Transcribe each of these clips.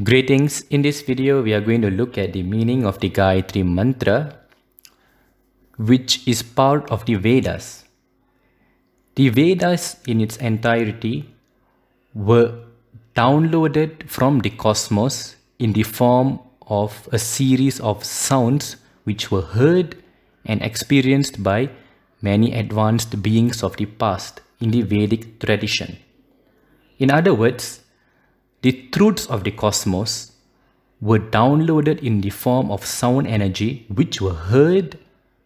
Greetings. In this video, we are going to look at the meaning of the Gayatri mantra, which is part of the Vedas. The Vedas in its entirety were downloaded from the cosmos in the form of a series of sounds which were heard and experienced by many advanced beings of the past in the Vedic tradition. In other words, the truths of the cosmos were downloaded in the form of sound energy which were heard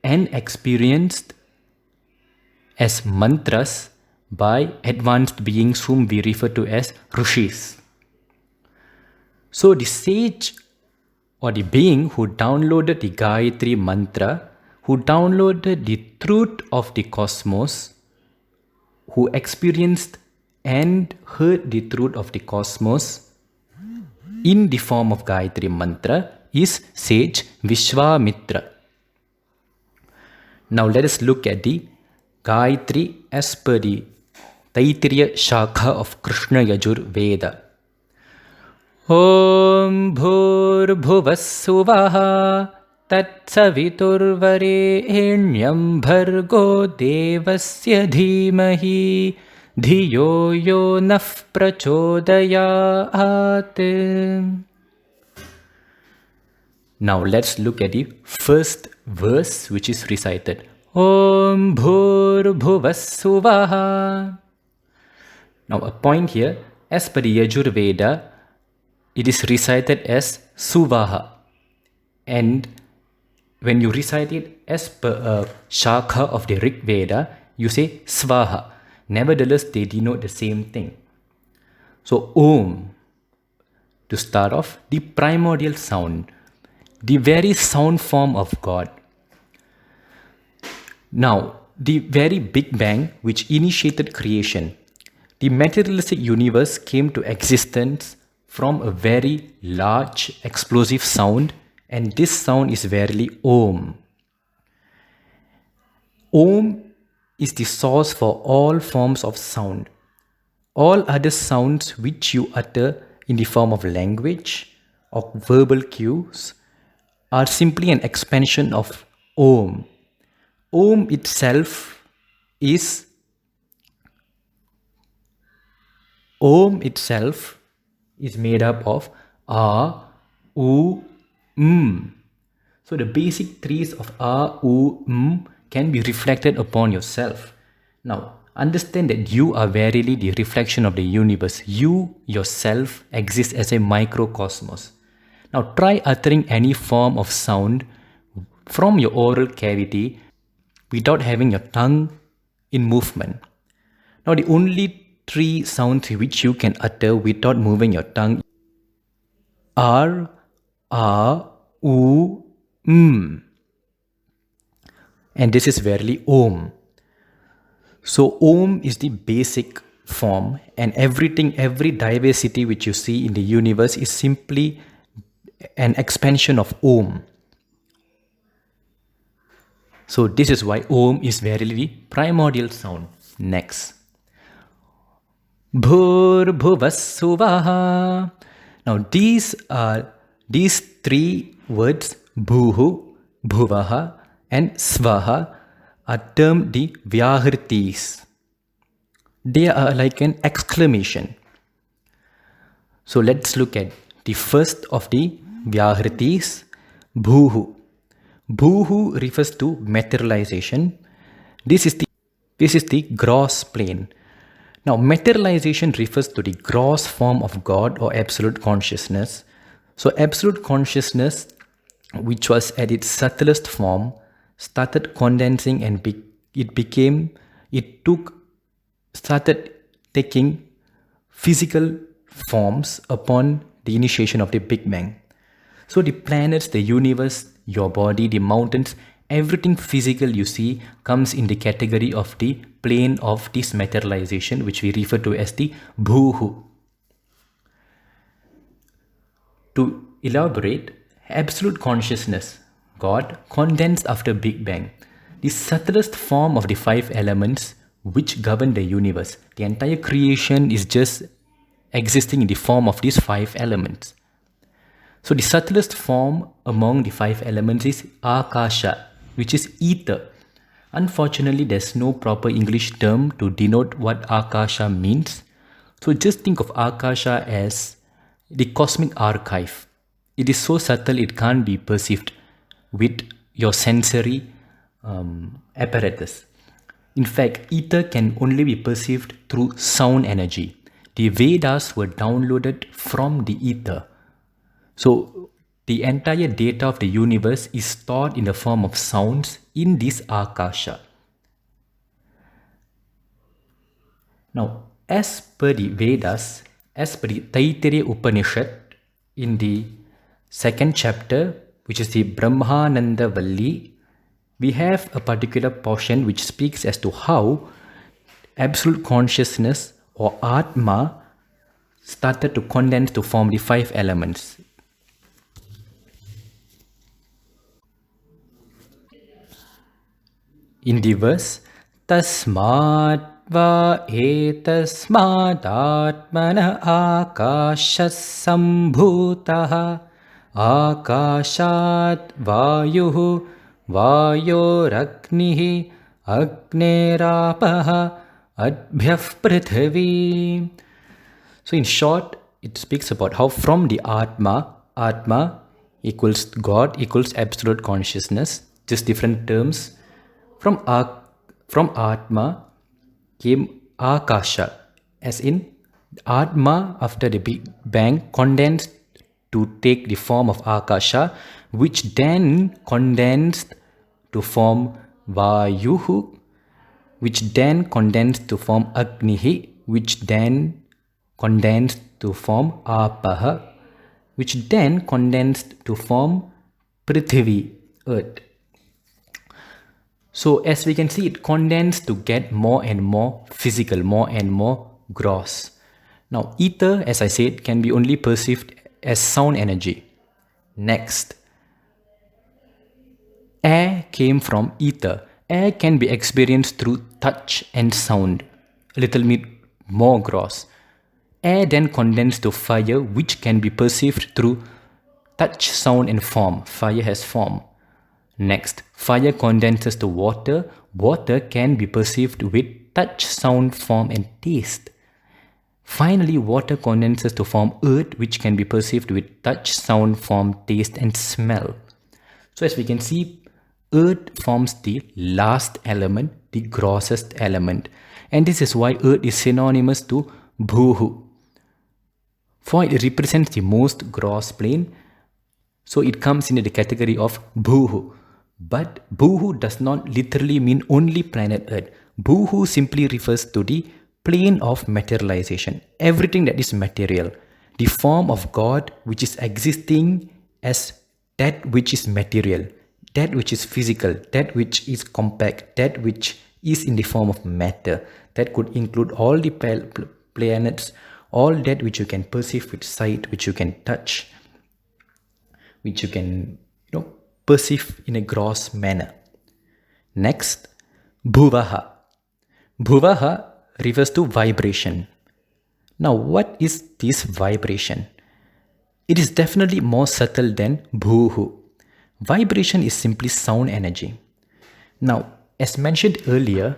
and experienced as mantras by advanced beings whom we refer to as rishis. So the sage or the being who downloaded the Gayatri mantra, who downloaded the truth of the cosmos, who experienced and heard the truth of the cosmos in the form of Gayatri mantra is sage Vishwamitra. Now let us look at the Gayatri as per the Taittiriya Shakha of Krishna Yajur Veda. Om Bhur Bhuvassuvaha Tat Saviturvarenyam Bhargo Devasya Dhimahi Dhiyo Yo Naf Prachodayat. Now let's look at the first verse which is recited. Om Bhur Bhuvassuvaha. Now a point here, as per the Yajur Veda, it is recited as Suvaha. And when you recite it as per a Shakha of the Rig Veda, you say Svaha. Nevertheless, they denote the same thing. So Om, to start off, the primordial sound, the very sound form of God. Now, the very Big Bang which initiated creation, the materialistic universe came to existence from a very large explosive sound, and this sound is verily Om. Om is the source for all forms of sound. All other sounds which you utter in the form of language or verbal cues are simply an expansion of Om. Om itself is made up of A, U, M. So the basic trees of A, U, M can be reflected upon yourself. Now, understand that you are verily the reflection of the universe. You yourself exist as a microcosmos. Now, try uttering any form of sound from your oral cavity without having your tongue in movement. Now, the only three sounds which you can utter without moving your tongue are A, U, M. And this is verily Om. So Om is the basic form, and every diversity which you see in the universe is simply an expansion of Om. So this is why Om is verily the primordial sound. Next. Bhur Bhuvassuvaha. Now these three words, Bhuhu, Bhuvaha and Svaha, are termed the Vyahritis. They are like an exclamation. So let's look at the first of the Vyahritis, Bhuhu. Bhuhu refers to materialization. This is the gross plane. Now, materialization refers to the gross form of God or absolute consciousness. So, absolute consciousness, which was at its subtlest form, started condensing and started taking physical forms upon the initiation of the Big Bang. So, the planets, the universe, your body, the mountains, everything physical you see comes in the category of the plane of this materialization, which we refer to as the Bhuhu. To elaborate, absolute consciousness, God, condensed after Big Bang, the subtlest form of the five elements which govern the universe. The entire creation is just existing in the form of these five elements. So the subtlest form among the five elements is Akasha, which is ether. Unfortunately, there's no proper English term to denote what Akasha means. So just think of Akasha as the cosmic archive. It is so subtle it can't be perceived with your sensory apparatus. In fact, ether can only be perceived through sound energy. The Vedas were downloaded from the ether. So the entire data of the universe is stored in the form of sounds in this Akasha. Now, as per the Vedas, as per the Taittiriya Upanishad, in the second chapter, which is the Brahmananda Valli, we have a particular portion which speaks as to how absolute consciousness or Atma started to condense to form the five elements. In the verse, Tasmat va etasmat atmana akashas sambhutaha akashat vayuhu vayoragnihi agnerapaha adbhyah prithvi. So in short, it speaks about how from the Atma equals God equals absolute consciousness, just different terms. From Atma came Akasha, as in Atma after the Big Bang condensed to take the form of Akasha, which then condensed to form Vayuhu, which then condensed to form Agnihi, which then condensed to form Apaha, which then condensed to form Prithvi, earth. So as we can see, it condensed to get more and more physical, more and more gross. Now ether, as I said, can be only perceived as sound energy. Next, air came from ether. Air can be experienced through touch and sound, a little bit more gross. Air then condensed to fire, which can be perceived through touch, sound and form. Fire has form. Next, fire condenses to water. Water can be perceived with touch, sound, form and taste. Finally, water condenses to form earth, which can be perceived with touch, sound, form, taste and smell. So as we can see, earth forms the last element, the grossest element. And this is why earth is synonymous to Bhuhu. For it represents the most gross plane, so it comes into the category of Bhuhu. But Bhuhu does not literally mean only planet Earth. Bhuhu simply refers to the plane of materialization. Everything that is material. The form of God which is existing as that which is material. That which is physical. That which is compact. That which is in the form of matter. That could include all the planets. All that which you can perceive with sight. Which you can touch. Which you can, perceive in a gross manner. Next, Bhuvaha. Bhuvaha refers to vibration. Now, what is this vibration? It is definitely more subtle than Bhuhu. Vibration is simply sound energy. Now, as mentioned earlier,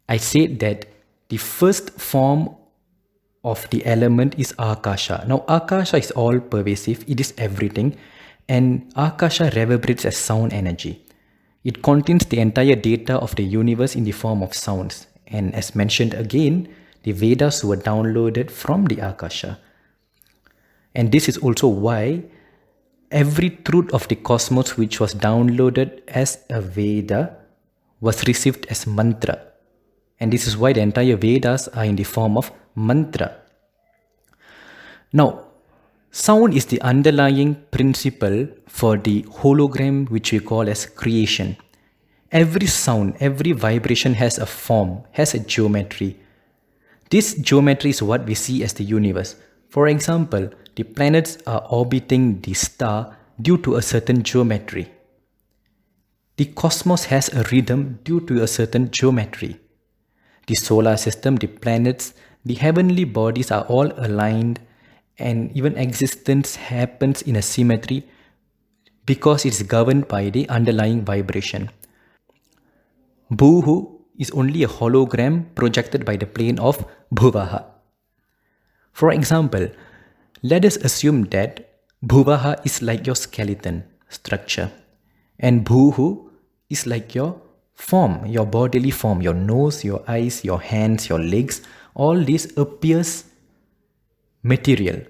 I said that the first form of the element is Akasha. Now, Akasha is all pervasive. It is everything. And Akasha reverberates as sound energy. It contains the entire data of the universe in the form of sounds. And as mentioned again, the Vedas were downloaded from the Akasha. And this is also why every truth of the cosmos which was downloaded as a Veda was received as mantra. And this is why the entire Vedas are in the form of mantra. Now, sound is the underlying principle for the hologram which we call as creation. Every sound, every vibration has a form, has a geometry. This geometry is what we see as the universe. For example, the planets are orbiting the star due to a certain geometry. The cosmos has a rhythm due to a certain geometry. The solar system, the planets, the heavenly bodies are all aligned and even existence happens in a symmetry because it's governed by the underlying vibration. Bhuhu is only a hologram projected by the plane of Bhuvaha. For example, let us assume that Bhuvaha is like your skeleton structure and Bhuhu is like your form, your bodily form, your nose, your eyes, your hands, your legs. All this appears material.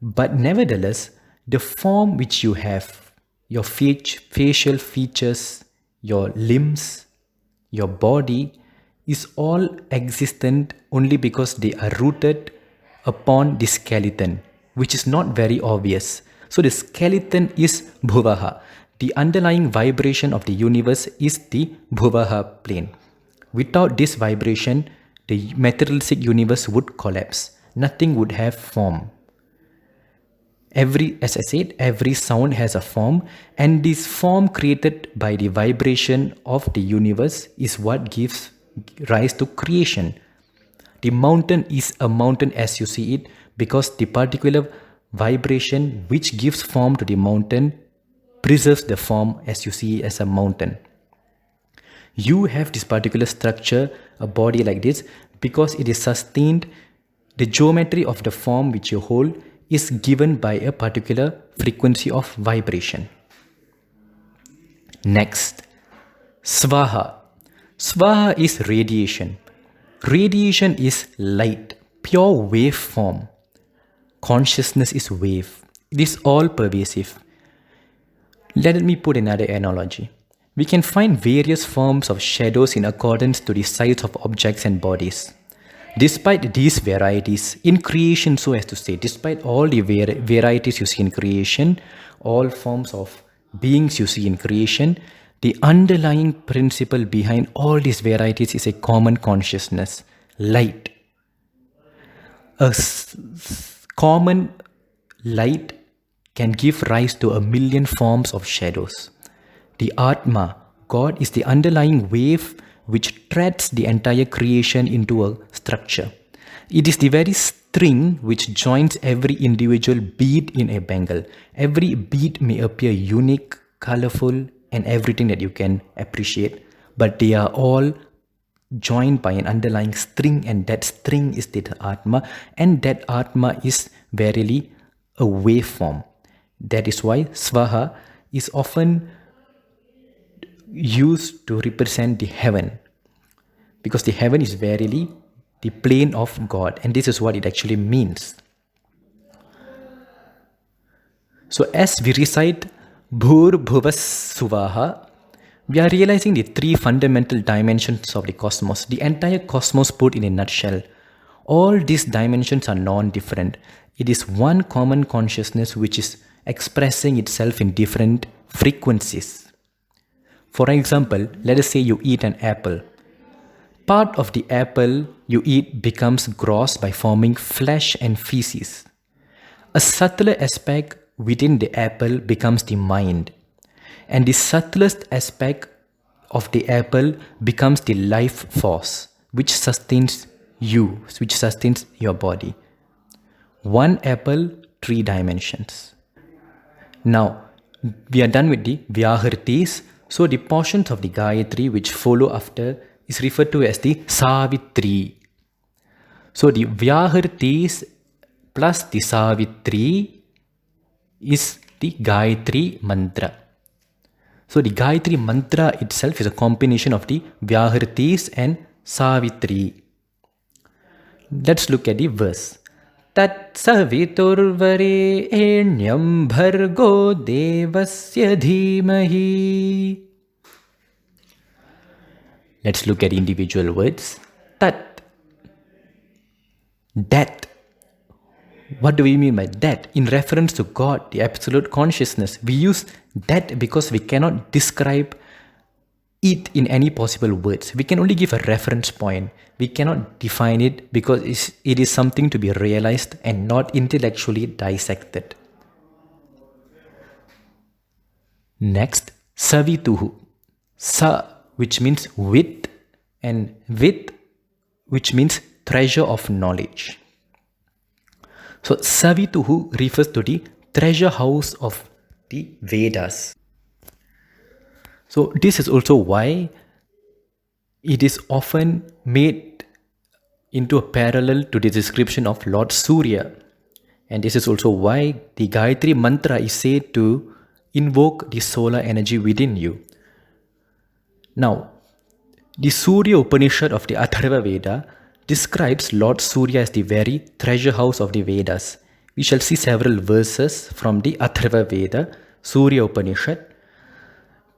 But nevertheless, the form which you have, your facial features, your limbs, your body is all existent only because they are rooted upon the skeleton, which is not very obvious. So the skeleton is Bhuvaha. The underlying vibration of the universe is the Bhuvaha plane. Without this vibration, the materialistic universe would collapse. Nothing would have form. As I said, every sound has a form, and this form created by the vibration of the universe is what gives rise to creation. The mountain is a mountain as you see it because the particular vibration which gives form to the mountain preserves the form as you see it as a mountain. You have this particular structure, a body like this, because it is sustained. The geometry of the form which you hold is given by a particular frequency of vibration. Next, Swaha. Swaha is radiation. Radiation is light, pure wave form. Consciousness is wave. It is all pervasive. Let me put another analogy. We can find various forms of shadows in accordance to the size of objects and bodies. Despite these varieties in creation, so as to say, despite all the varieties you see in creation, all forms of beings you see in creation, the underlying principle behind all these varieties is a common consciousness, light. A common light can give rise to a million forms of shadows. The Atma, God, is the underlying wave which threads the entire creation into a structure. It is the very string which joins every individual bead in a bangle. Every bead may appear unique, colorful, and everything that you can appreciate, but they are all joined by an underlying string, and that string is the Atma, and that Atma is verily a waveform. That is why Swaha is often used to represent the heaven, because the heaven is verily the plane of God, and this is what it actually means. So as we recite Bhur Bhuvas Suvaha, we are realizing the three fundamental dimensions of the cosmos, the entire cosmos put in a nutshell. All these dimensions are non-different. It is one common consciousness which is expressing itself in different frequencies. For example, let us say you eat an apple. Part of the apple you eat becomes gross by forming flesh and feces. A subtler aspect within the apple becomes the mind. And the subtlest aspect of the apple becomes the life force, which sustains you, which sustains your body. One apple, three dimensions. Now, we are done with the Vyahritis. So the portions of the Gayatri which follow after is referred to as the Savitri. So the Vyahritis plus the Savitri is the Gayatri mantra. So the Gayatri mantra itself is a combination of the Vyahritis and Savitri. Let's look at the verse. Tat saviturvarenyam bhargo devasya dhimahi. Let's look at individual words. Tat. That. What do we mean by that? In reference to God, the absolute consciousness, we use that because we cannot describe it in any possible words. We can only give a reference point. We cannot define it because it is something to be realized and not intellectually dissected. Next, Savituhu. Sa, which means with, and with, which means treasure of knowledge. So Savituhu refers to the treasure house of the Vedas. So this is also why it is often made into a parallel to the description of Lord Surya. And this is also why the Gayatri mantra is said to invoke the solar energy within you. Now, the Surya Upanishad of the Atharva Veda describes Lord Surya as the very treasure house of the Vedas. We shall see several verses from the Atharva Veda, Surya Upanishad.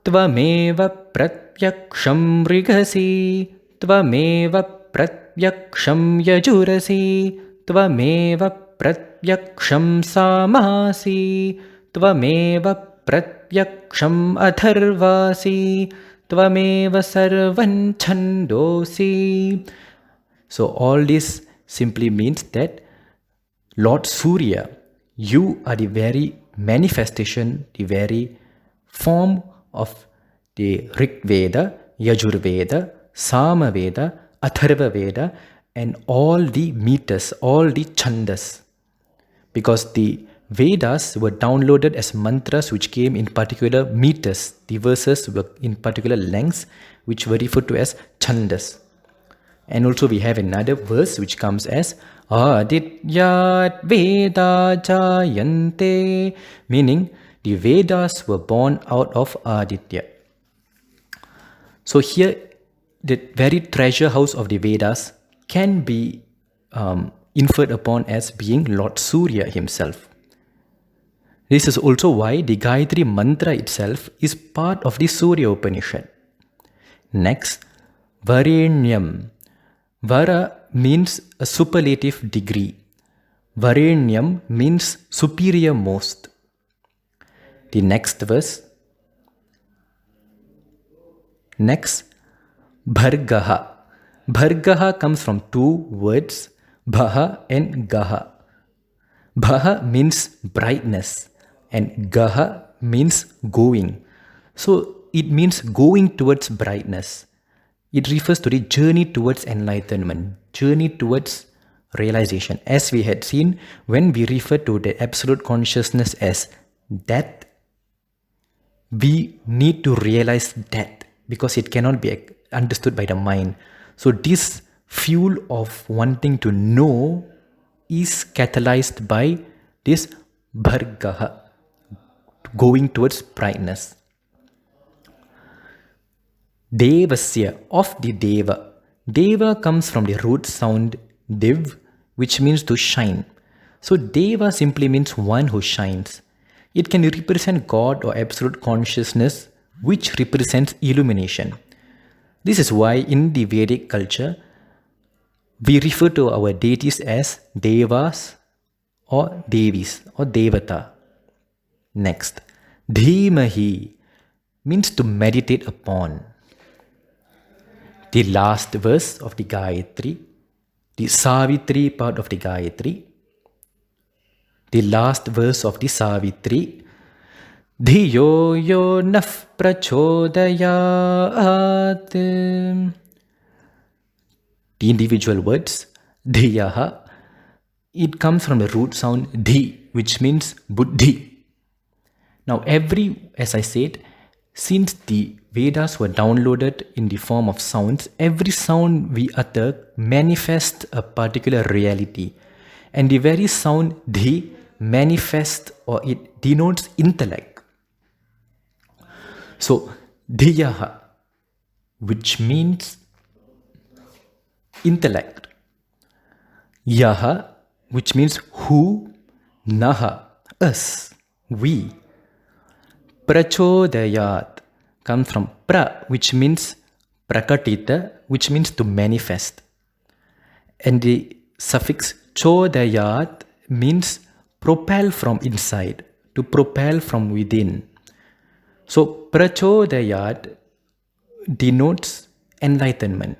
Tvameva pratyaksham mrigasi, tvameva pratyaksham yajurasi, tvameva pratyaksham samasi, tvameva pratyaksham atharvasi, tvameva sarvan chandosi. So all this simply means that Lord Surya, you are the very manifestation, the very form of the Rig Veda, Yajur Veda, Sama Veda, Atharva Veda, and all the meters, all the chandas. Because the Vedas were downloaded as mantras which came in particular meters. The verses were in particular lengths which were referred to as chandas. And also we have another verse which comes as Adityat Veda Jayante, meaning the Vedas were born out of Aditya. So here the very treasure house of the Vedas can be inferred upon as being Lord Surya himself. This is also why the Gayatri mantra itself is part of the Surya Upanishad. Next, Varenyam. Vara means a superlative degree. Varenyam means superior most. The next verse. Next, Bhargaha. Bhargaha comes from two words, Bhaha and Gaha. Bhaha means brightness and Gaha means going. So it means going towards brightness. It refers to the journey towards enlightenment, journey towards realization. As we had seen, when we refer to the absolute consciousness as death, we need to realize death because it cannot be understood by the mind. So this fuel of wanting to know is catalyzed by this Bhargaha, going towards brightness. Devasya, of the Deva. Deva comes from the root sound Div, which means to shine. So Deva simply means one who shines. It can represent God or absolute consciousness, which represents illumination. This is why in the Vedic culture, we refer to our deities as Devas or Devis or Devata. Next, Dhimahi means to meditate upon. The last verse of the Gayatri, the Savitri part of the Gayatri, the last verse of the Savitri, Dhiyo yo naf prachodayat. The individual words, Dhiyaha, it comes from the root sound Dhi, which means Buddhi. Now as I said, since the Vedas were downloaded in the form of sounds, every sound we utter manifests a particular reality. And the very sound Dhi manifests or it denotes intellect. So, Dhiyaha, which means intellect. Yaha, which means who. Naha, us, we. Prachodayat comes from pra, which means prakatita, which means to manifest. And the suffix chodayat means propel from inside, to propel from within. So prachodayat denotes enlightenment.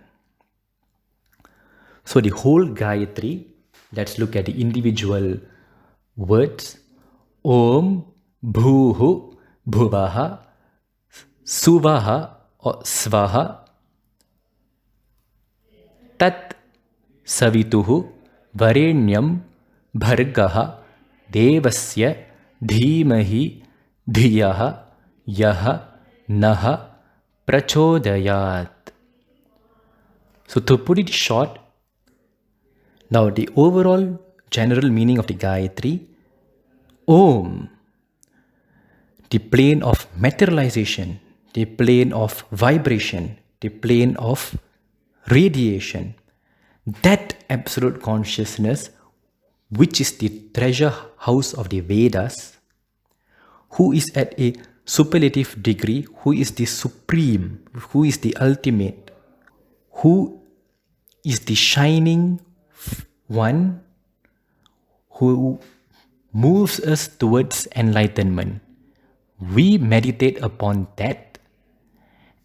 So the whole Gayatri, let's look at the individual words. Om Bhuhu Bhuvaha Suvaha or Svaha Tat Savituhu Varenyam bhargaha devasya dhimahi dhiyaha yaha naha prachodayat. So to put it short, now the overall general meaning of the Gayatri, Om, the plane of materialization, the plane of vibration, the plane of radiation, that absolute consciousness, which is the treasure house of the Vedas, who is at a superlative degree, who is the supreme, who is the ultimate, who is the shining one, who moves us towards enlightenment. We meditate upon that,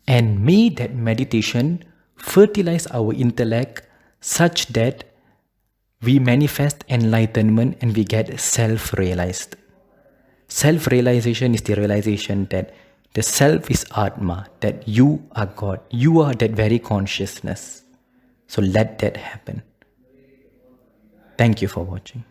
and may that meditation fertilize our intellect such that we manifest enlightenment and we get self-realized. Self-realization is the realization that the self is Atma, that you are God, you are that very consciousness. So let that happen. Thank you for watching.